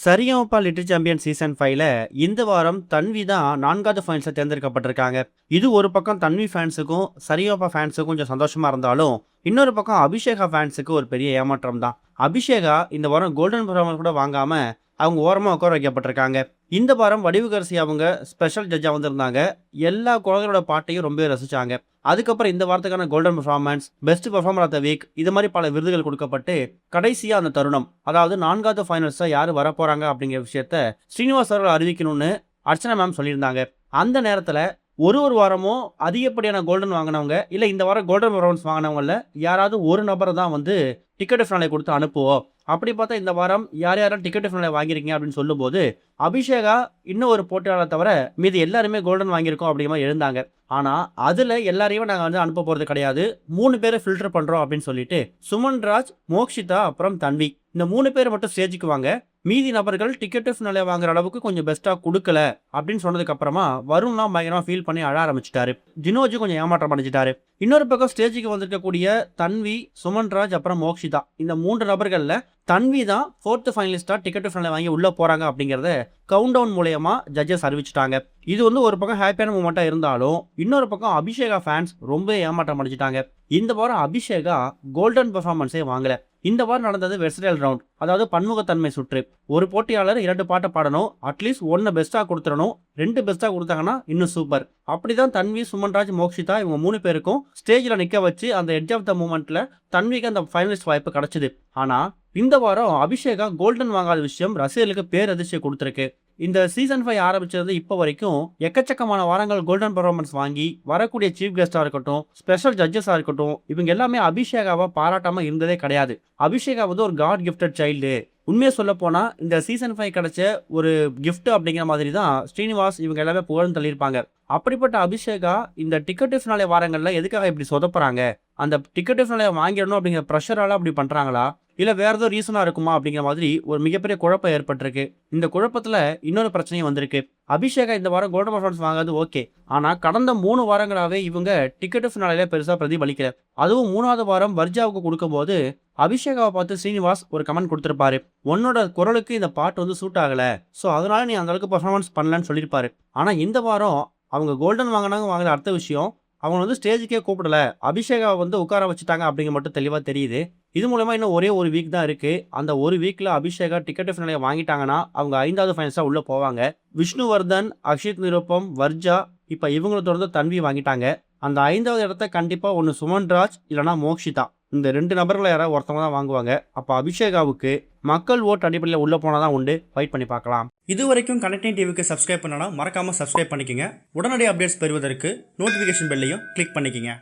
Sa Re Ga Ma Pa little champion season 5ல இந்த வாரம் தன்வி தான் 4வது ஃபைனல்ஸ தேர்ந்தெடுக்கப்பட்டிருக்காங்க. இது ஒரு பக்கம் தன்வி ஃபேன்ஸுக்கும், சரிகமபா ஃபேன்ஸுக்கும் கொஞ்சம் சந்தோஷமா இருந்தாலும், இன்னொரு பக்கம் அபிஷேகா ஃபேன்ஸுக்கு ஒரு பெரிய ஏமாற்றம் தான். அபிஷேகா இந்த வாரம் கோல்டன் பெர்ஃபார்மன்ஸ் கூட வாங்காம, அவங்க ஓரமா உட்கார வைக்கப்பட்டிருக்காங்க. இந்த வாரம் வடிவுகரசி அவங்க ஸ்பெஷல் ஜட்ஜா வந்திருந்தாங்க. எல்லா குழந்தைகளோட பாட்டையும் ரொம்பவே ரசிச்சாங்க. அதுக்கப்புறம் இந்த வாரத்துக்கான golden performance, best performer of the week இது மாதிரி பல விருதுகள் கொடுக்கப்பட்டு, கடைசியா அந்த தருணம், அதாவது 4வது ஃபைனல்ஸா யாரு வரப்போறாங்க அப்படிங்கிற விஷயத்த ஸ்ரீனிவாஸ் அவர்கள் அறிவிக்கணும்னு அர்ச்சனா மேம் சொல்லியிருந்தாங்க. அந்த நேரத்துல ஒரு வாரமும் அதிகப்படியான கோல்டன் வாங்கினவங்க, இல்ல இந்த வாரம் கோல்டன் பெர்ஃபார்மன்ஸ் வாங்கினவங்கல யாராவது ஒரு நபரை தான் வந்து டிக்கெட் ஃபினாலே கொடுத்து அனுப்புவோம். அப்படி பார்த்தா இந்த வாரம் யார் யாரும் டிக்கெட் ஃபினாலே வாங்கியிருக்கீங்க அப்படின்னு சொல்லும்போது, அபிஷேகா இன்னும் ஒரு போட்டியாளர் தவிர மீதி எல்லாருமே கோல்டன் வாங்கியிருக்கோம் அப்படிங்கிற மாதிரி எழுந்தாங்க. ஆனா அதுல எல்லாரையும் நாங்க வந்து அனுப்ப போறது கிடையாது. 3 பேரை ஃபில்டர் பண்றோம் அப்படின்னு சொல்லிட்டு சுமன் ராஜ், மோக்ஷிதா அப்புறம் தன்வி இந்த 3 பேரை மட்டும் ஸ்டேஜுக்கு வாங்க. மீதி நபர்கள் டிக்கெட் ஃபினாலே வாங்குற அளவுக்கு கொஞ்சம் பெஸ்ட்டா கொடுக்கல அப்படின்னு சொன்னதுக்கு அப்புறமா வருண்லாம் பயங்கரமா ஃபீல் பண்ணி அழ ஆரம்பிச்சிட்டாரு. ஜினோஜி கொஞ்சம் ஏமாற்றம் அடைஞ்சிட்டாரு. இன்னொரு பக்கம் ஸ்டேஜுக்கு வந்திருக்கக்கூடிய தன்வி, சுமன் ராஜ் அப்புறம் மோக்ஷிதா இந்த 3 நபர்கள்ல தன்வி தான் 4th ஃபைனலிஸ்டா டிக்கெட் ஃபினாலே வாங்கி உள்ள போறாங்க அப்படிங்கறத கவுண்ட் டவுன் மூலமா ஜட்ஜஸ் அறிவிச்சிட்டாங்க. இது வந்து ஒரு பக்கம் ஹாப்பியான மூமெண்டா இருந்தாலும், இன்னொரு பக்கம் அபிஷேகா ஃபேன்ஸ் ரொம்ப ஏமாற்றம் அடைஞ்சிட்டாங்க. இந்த வாரம் அபிஷேகா கோல்டன் பெர்ஃபார்மன்ஸே வாங்கல. இந்த வாரம் நடந்தது வெர்சடைல் ரவுண்ட், அதாவது பன்முகத்தன்மை சுற்று. ஒரு போட்டியாளர் 2 பாட்டை பாடணும், அட்லீஸ்ட் 1 பெஸ்டா கொடுத்துடணும். 2 பெஸ்டா கொடுத்தாங்கன்னா இன்னும் சூப்பர். அப்படிதான் தன்வி, சுமன்ராஜ், மோக்ஷிதா இவங்க 3 பேருக்கும் ஸ்டேஜ்ல நிக்க வச்சு அந்த எட்ஜ் ஆஃப் த மூமெண்ட்ல தன்விக்கு அந்த ஃபைனலிஸ்ட் வாய்ப்பு கிடைச்சது. ஆனா இந்த வாரம் அபிஷேகா கோல்டன் வாங்காத விஷயம் ரசிகர்களுக்கு பேரதிர்ச்சியை கொடுத்திருக்கு. இந்த சீசன் 5 ஆரம்பிச்சது இப்போ வரைக்கும் எக்கச்சக்கமான வாரங்கள் கோல்டன் பெர்ஃபார்மன்ஸ் வாங்கி வரக்கூடிய சீஃப் கெஸ்டா இருக்கட்டும், ஸ்பெஷல் ஜட்ஜஸா இருக்கட்டும், இவங்க எல்லாமே அபிஷேகாவை பாராட்டாம இருந்ததே கிடையாது. அபிஷேகா வந்து ஒரு காட் கிஃப்டட் சைல்டு. உண்மையை சொல்ல போனா இந்த சீசன் 5 கிடைச்ச ஒரு கிஃப்ட் அப்படிங்கிற மாதிரி தான் ஸ்ரீனிவாஸ் இவங்க எல்லாமே புகழ்ந்து தள்ளியிருப்பாங்க. அப்படிப்பட்ட அபிஷேகா இந்த டிக்கெட் ஃபினாலே வாரங்கள்ல எதுக்காக இப்படி சொதப்புறாங்க? அந்த டிக்கெட் ஃபினாலே வாங்கிடணும் அப்படிங்கிற ப்ரெஷரால அப்படி பண்றாங்களா, இல்ல வேற ஏதோ ரீசனா இருக்குமா அப்படிங்கிற மாதிரி ஒரு மிகப்பெரிய குழப்பம் ஏற்பட்டிருக்கு. இந்த குழப்பத்துல இன்னொரு பிரச்சனையும் வந்திருக்கு. அபிஷேகா இந்த வாரம் கோல்டன் பெர்ஃபார்மன்ஸ் வாங்காது ஓகே, ஆனா கடந்த 3 வாரங்களாவே இவங்க டிக்கெட் ஃபினாலே பெருசா பிரதிபலிக்கல. அதுவும் 3வது வாரம் வர்ஜாவுக்கு கொடுக்கும்போது அபிஷேகாவை பார்த்து ஸ்ரீனிவாஸ் ஒரு கமெண்ட் கொடுத்திருப்பாரு. உன்னோட குரலுக்கு இந்த பாட்டு வந்து சூட் ஆகல, ஸோ அதனால நீ அந்த அளவுக்கு பெர்ஃபார்மன்ஸ் பண்ணலன்னு சொல்லியிருப்பாரு. ஆனா இந்த வாரம் அவங்க கோல்டன் வாங்கினாங்க வாங்கின அடுத்த விஷயம், அவங்க வந்து ஸ்டேஜுக்கே கூப்பிடல, அபிஷேகாவை வந்து உட்கார வச்சுட்டாங்க அப்படிங்கிற மட்டும் தெளிவா தெரியுது. இது மூலமா இன்னும் ஒரே ஒரு வீக் தான் இருக்கு. அந்த ஒரு வீக்ல அபிஷேகா டிக்கெட் ஃபினாலே வாங்கிட்டாங்கன்னா அவங்க 5வது ஃபைனல்ஸா உள்ள போவாங்க. விஷ்ணுவர்தன், அக்ஷித் நிருப்பம், வர்ஜா இப்ப இவங்களை தொடர்ந்து தன்வி வாங்கிட்டாங்க. அந்த 5வது இடத்த கண்டிப்பா ஒன்னு சுமன் ராஜ் இல்லனா மோக்ஷிதா, இந்த 2 நபர்களை யாராவது ஒருத்தவங்க தான் வாங்குவாங்க. அப்ப அபிஷேகாவுக்கு மக்கள் ஓட் அடிப்படையில் உள்ள போனாதான் உண்டு. ஃபைட் பண்ணி பார்க்கலாம். இது வரைக்கும் கனெக்டிங் டிவிக்கு சப்ஸ்கிரைப் பண்ணனா மறக்காம சப்ஸ்கிரைப் பண்ணிக்கங்க. உடனடி அப்டேட்ஸ் பெறுவதற்கு நோட்டிபிகேஷன் பெல்லையும் கிளிக் பண்ணிக்கங்க.